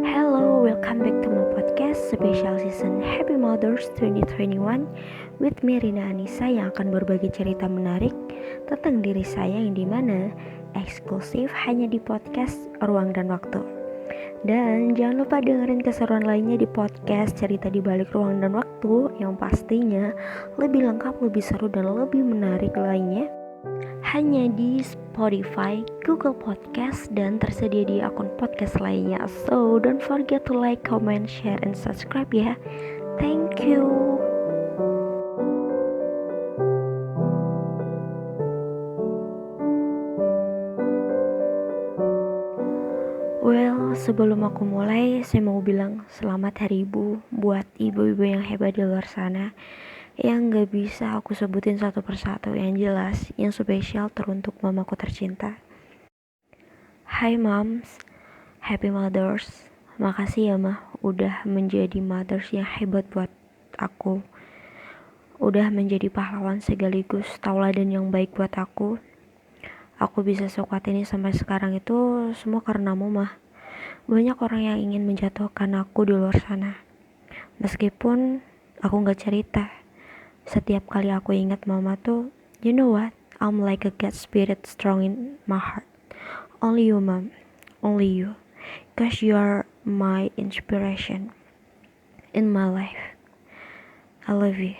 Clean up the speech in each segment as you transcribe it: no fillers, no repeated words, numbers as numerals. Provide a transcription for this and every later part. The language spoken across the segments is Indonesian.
Hello, welcome back to my podcast Special Season Happy Mothers 2021 with me Rina Anissa yang akan berbagi cerita menarik tentang diri saya yang dimana eksklusif hanya di podcast Ruang dan Waktu. Dan jangan lupa dengerin keseruan lainnya di podcast Cerita di Balik Ruang dan Waktu yang pastinya lebih lengkap, lebih seru, dan lebih menarik lainnya hanya di Spotify, Google Podcast, dan tersedia di akun podcast lainnya. So, don't forget to like, comment, share, and subscribe ya. Thank you. Well, sebelum aku mulai, saya mau bilang selamat Hari Ibu buat ibu-ibu yang hebat di luar sana yang gak bisa aku sebutin satu persatu, yang jelas, yang spesial teruntuk mamaku tercinta. Hai moms, happy mothers. Makasih ya mah, udah menjadi mothers yang hebat buat aku. Udah menjadi pahlawan sekaligus tauladan yang baik buat aku. Aku bisa sekuat ini sampai sekarang itu semua karenamu mah. Banyak orang yang ingin menjatuhkan aku di luar sana. Meskipun aku gak cerita. Setiap kali aku ingat mama tuh, you know what? I'm like a God spirit strong in my heart. Only you, mom. Only you. Cause you are my inspiration in my life. I love you.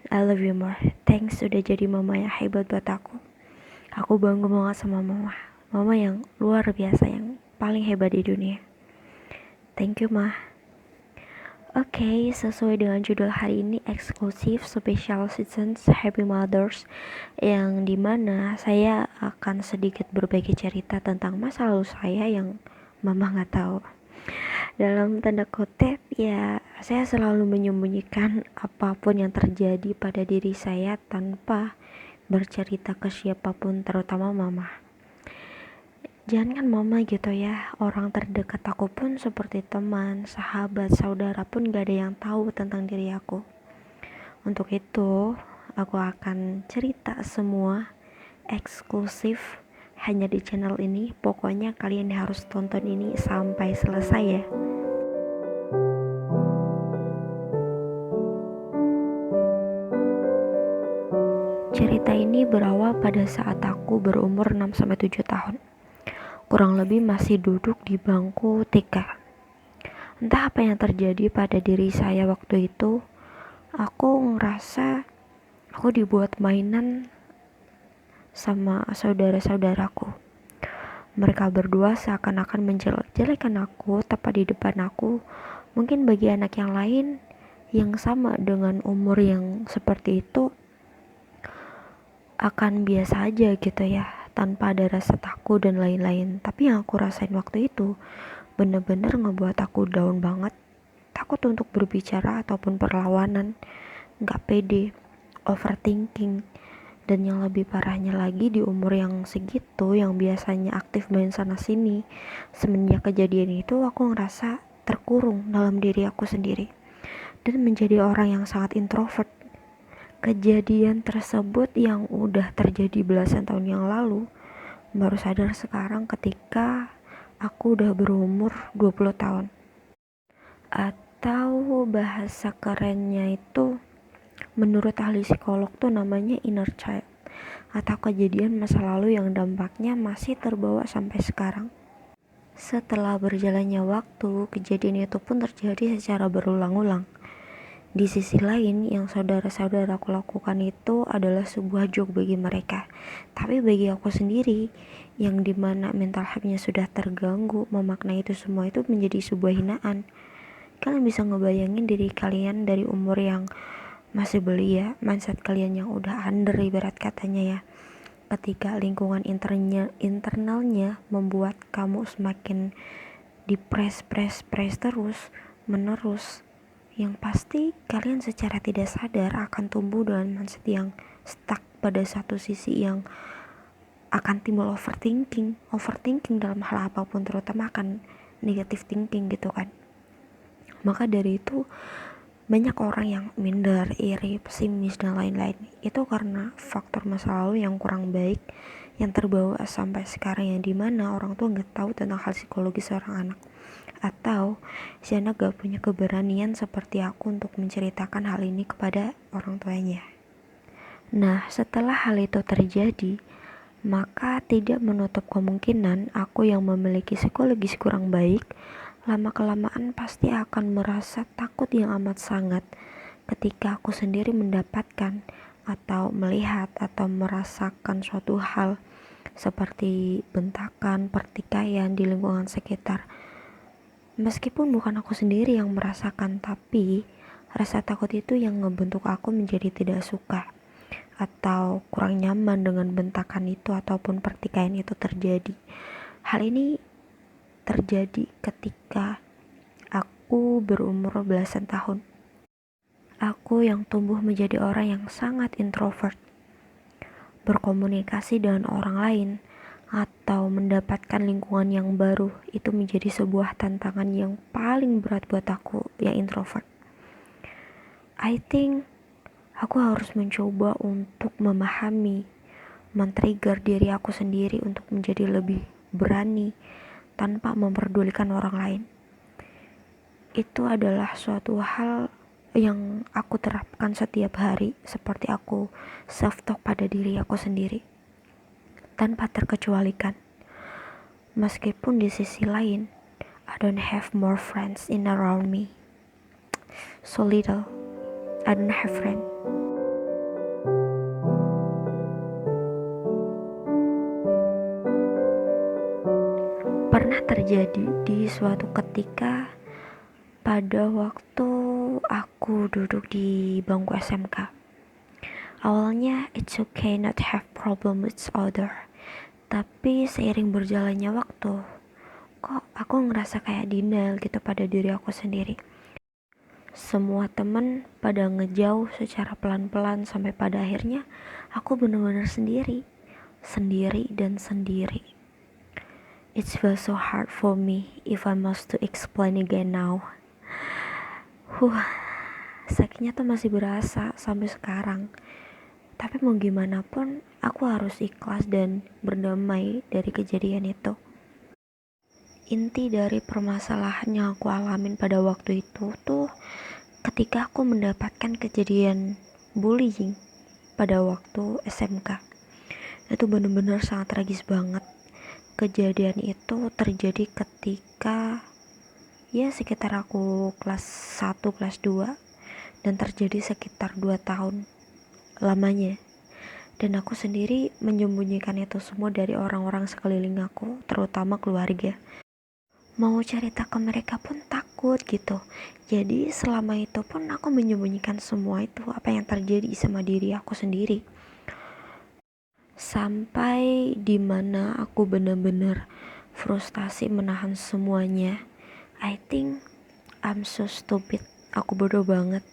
I love you more. Thanks sudah jadi mama yang hebat buat aku. Aku bangga banget sama mama. Mama yang luar biasa, yang paling hebat di dunia. Thank you, ma. Oke, sesuai dengan judul hari ini, eksklusif Special Seasons Happy Mothers, yang dimana saya akan sedikit berbagi cerita tentang masa lalu saya yang mama gak tahu. Dalam tanda kutip, ya saya selalu menyembunyikan apapun yang terjadi pada diri saya tanpa bercerita ke siapapun, terutama mama. Jangan mama gitu ya, orang terdekat aku pun seperti teman, sahabat, saudara pun gak ada yang tahu tentang diri aku. Untuk itu, aku akan cerita semua eksklusif hanya di channel ini. Pokoknya kalian harus tonton ini sampai selesai ya. Cerita ini berawal pada saat aku berumur 6-7 tahun. Kurang lebih masih duduk di bangku TK. Entah apa yang terjadi pada diri saya waktu itu, aku ngerasa aku dibuat mainan sama saudara-saudaraku. Mereka berdua seakan-akan menjelek-jelekan aku tepat di depan aku. Mungkin bagi anak yang lain yang sama dengan umur yang seperti itu akan biasa aja gitu ya, tanpa ada rasa takut dan lain-lain. Tapi yang aku rasain waktu itu bener-bener ngebuat aku down banget. Takut untuk berbicara ataupun perlawanan, gak pede, overthinking. Dan yang lebih parahnya lagi, di umur yang segitu, yang biasanya aktif main sana sini, semenjak kejadian itu aku ngerasa terkurung dalam diri aku sendiri dan menjadi orang yang sangat introvert. Kejadian tersebut yang udah terjadi belasan tahun yang lalu, baru sadar sekarang ketika aku udah berumur 20 tahun. Atau bahasa kerennya itu, menurut ahli psikolog tuh namanya inner child, atau kejadian masa lalu yang dampaknya masih terbawa sampai sekarang. Setelah berjalannya waktu, kejadian itu pun terjadi secara berulang-ulang. Di sisi lain, yang saudara-saudaraku lakukan itu adalah sebuah joke bagi mereka. Tapi bagi aku sendiri, yang dimana mental health-nya sudah terganggu, memaknai itu semua itu menjadi sebuah hinaan. Kalian bisa ngebayangin diri kalian dari umur yang masih belia, mindset kalian yang udah under ibarat katanya ya. Ketika lingkungan internalnya membuat kamu semakin dipres terus menerus, yang pasti kalian secara tidak sadar akan tumbuh dengan mindset yang stuck pada satu sisi, yang akan timbul overthinking dalam hal apapun, terutama akan negative thinking gitu kan. Maka dari itu, Banyak orang yang minder, iri, pesimis, dan lain-lain. Itu karena faktor masa lalu yang kurang baik yang terbawa sampai sekarang, yang dimana orang tua gak tahu tentang hal psikologis seorang anak, atau si anak gak punya keberanian seperti aku untuk menceritakan hal ini kepada orang tuanya. Nah, setelah hal itu terjadi, maka tidak menutup kemungkinan aku yang memiliki psikologis kurang baik lama-kelamaan pasti akan merasa takut yang amat sangat ketika aku sendiri mendapatkan atau melihat atau merasakan suatu hal seperti bentakan, pertikaian di lingkungan sekitar. Meskipun bukan aku sendiri yang merasakan, tapi rasa takut itu yang ngebentuk aku menjadi tidak suka atau kurang nyaman dengan bentakan itu ataupun pertikaian itu terjadi. Hal ini terjadi ketika aku berumur belasan tahun. Aku yang tumbuh menjadi orang yang sangat introvert. Berkomunikasi dengan orang lain atau mendapatkan lingkungan yang baru itu menjadi sebuah tantangan yang paling berat buat aku yang introvert. I think aku harus mencoba untuk memahami, men-trigger diri aku sendiri untuk menjadi lebih berani tanpa memperdulikan orang lain. Itu adalah suatu hal yang aku terapkan setiap hari, seperti aku self-talk pada diri aku sendiri, tanpa terkecualikan. Meskipun di sisi lain, I don't have more friends in around me. So little, I don't have friends. Pernah terjadi di suatu ketika pada waktu aku duduk di bangku SMK. Awalnya it's okay not have problem with other, tapi seiring berjalannya waktu, kok aku ngerasa kayak denial gitu pada diri aku sendiri. Semua temen pada ngejauh secara pelan-pelan sampai pada akhirnya aku benar-benar sendiri dan sendiri. It feels so hard for me if I must to explain again now. Sakitnya tuh masih berasa sampai sekarang. Tapi mau gimana pun, aku harus ikhlas dan berdamai dari kejadian itu. Inti dari permasalahan yang aku alamin pada waktu itu tuh ketika aku mendapatkan kejadian bullying pada waktu SMK. Itu benar-benar sangat tragis banget. Kejadian itu terjadi ketika sekitar aku kelas 1, kelas 2, dan terjadi sekitar 2 tahun lamanya. Dan aku sendiri menyembunyikan itu semua dari orang-orang sekeliling aku, terutama keluarga. Mau cerita ke mereka pun takut gitu. Jadi selama itu pun aku menyembunyikan semua itu, apa yang terjadi sama diri aku sendiri. Sampai dimana aku benar-benar frustasi menahan semuanya. I think I'm so stupid. Aku bodoh banget.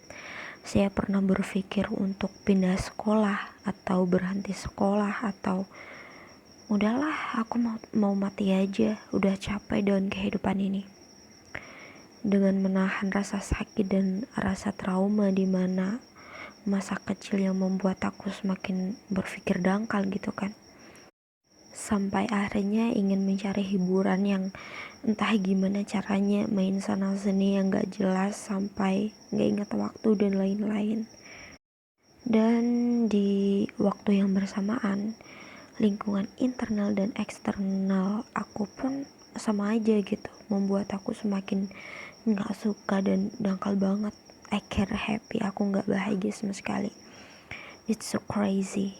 Saya pernah berpikir untuk pindah sekolah atau berhenti sekolah atau udahlah aku mau mati aja, udah capek dengan kehidupan ini. Dengan menahan rasa sakit dan rasa trauma di mana masa kecil yang membuat aku semakin berpikir dangkal gitu kan. Sampai akhirnya ingin mencari hiburan yang entah gimana caranya, main sana sini yang gak jelas sampai gak ingat waktu dan lain-lain. Dan di waktu yang bersamaan, lingkungan internal dan eksternal aku pun sama aja gitu, membuat aku semakin gak suka dan dangkal banget. I can't happy, aku gak bahagia sama sekali. It's so crazy.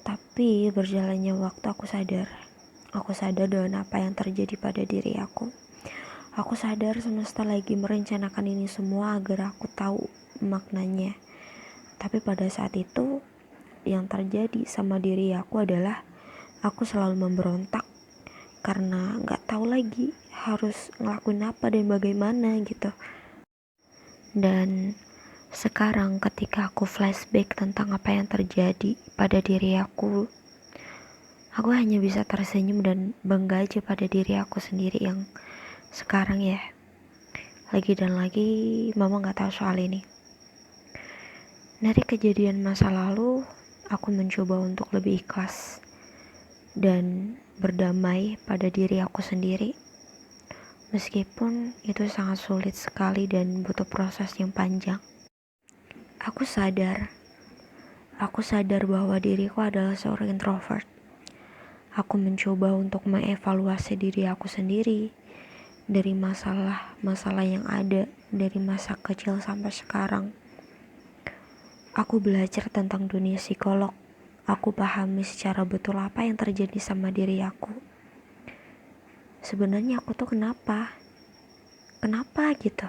Tapi berjalannya waktu aku sadar dengan apa yang terjadi pada diri aku. Aku sadar semesta lagi merencanakan ini semua agar aku tahu maknanya. Tapi pada saat itu yang terjadi sama diri aku adalah aku selalu memberontak karena gak tahu lagi harus ngelakuin apa dan bagaimana gitu. Dan sekarang ketika aku flashback tentang apa yang terjadi pada diri aku hanya bisa tersenyum dan bangga aja pada diri aku sendiri yang sekarang Lagi dan lagi mama gak tahu soal ini. Dari kejadian masa lalu, aku mencoba untuk lebih ikhlas dan berdamai pada diri aku sendiri. Meskipun itu sangat sulit sekali dan butuh proses yang panjang. Aku sadar bahwa diriku adalah seorang introvert. Aku mencoba untuk mengevaluasi diri aku sendiri dari masalah-masalah yang ada dari masa kecil sampai sekarang. Aku belajar tentang dunia psikolog. Aku pahami secara betul apa yang terjadi sama diri aku. Sebenarnya aku tuh kenapa gitu.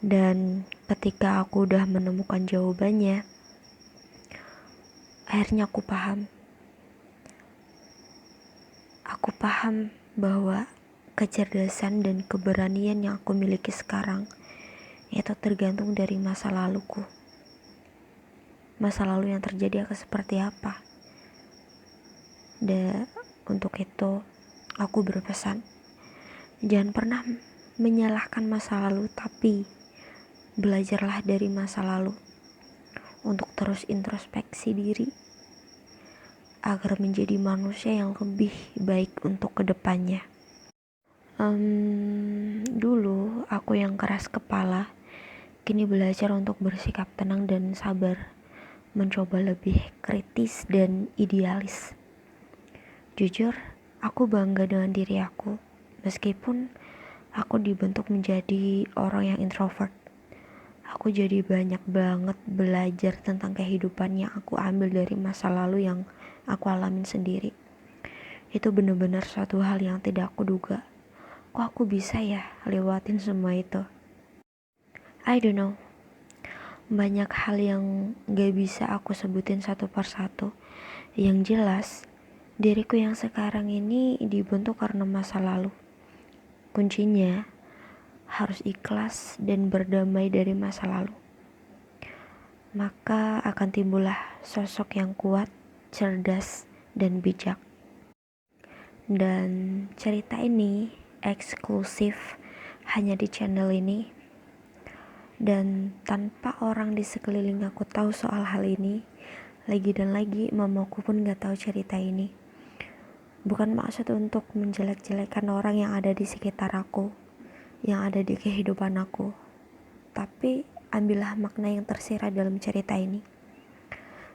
Dan ketika aku udah menemukan jawabannya, akhirnya aku paham. Aku paham bahwa kecerdasan dan keberanian yang aku miliki sekarang itu tergantung dari masa laluku. Masa lalu yang terjadi akan seperti apa. Dan untuk itu aku berpesan, jangan pernah menyalahkan masa lalu, tapi belajarlah dari masa lalu untuk terus introspeksi diri agar menjadi manusia yang lebih baik untuk kedepannya. Dulu aku yang keras kepala, kini belajar untuk bersikap tenang dan sabar, mencoba lebih kritis dan idealis. Jujur, aku bangga dengan diri aku, meskipun aku dibentuk menjadi orang yang introvert. Aku jadi banyak banget belajar tentang kehidupan yang aku ambil dari masa lalu yang aku alamin sendiri. Itu benar-benar suatu hal yang tidak aku duga. Kok aku bisa ya lewatin semua itu? I don't know. Banyak hal yang gak bisa aku sebutin satu persatu. Yang jelas, diriku yang sekarang ini dibentuk karena masa lalu. Kuncinya harus ikhlas dan berdamai dari masa lalu. Maka akan timbullah sosok yang kuat, cerdas, dan bijak. Dan cerita ini eksklusif hanya di channel ini. Dan tanpa orang di sekeliling aku tahu soal hal ini, lagi dan lagi mamaku pun gak tahu cerita ini. Bukan maksud untuk menjelek-jelekan orang yang ada di sekitar aku, yang ada di kehidupan aku. Tapi ambillah makna yang tersirat dalam cerita ini.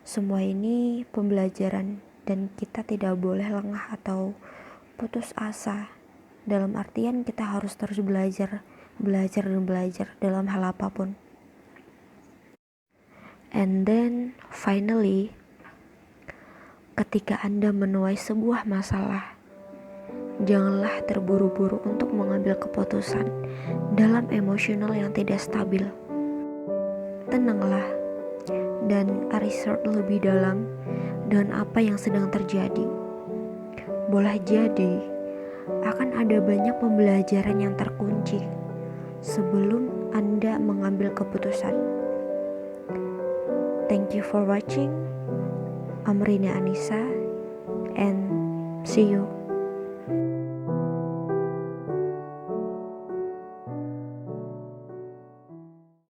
Semua ini pembelajaran dan kita tidak boleh lengah atau putus asa. Dalam artian kita harus terus belajar dalam hal apapun. And then finally, ketika Anda menuai sebuah masalah, janganlah terburu-buru untuk mengambil keputusan dalam emosional yang tidak stabil. Tenanglah dan research lebih dalam dengan apa yang sedang terjadi. Boleh jadi akan ada banyak pembelajaran yang terkunci sebelum Anda mengambil keputusan. Thank you for watching. I'm Rina Anissa and see you.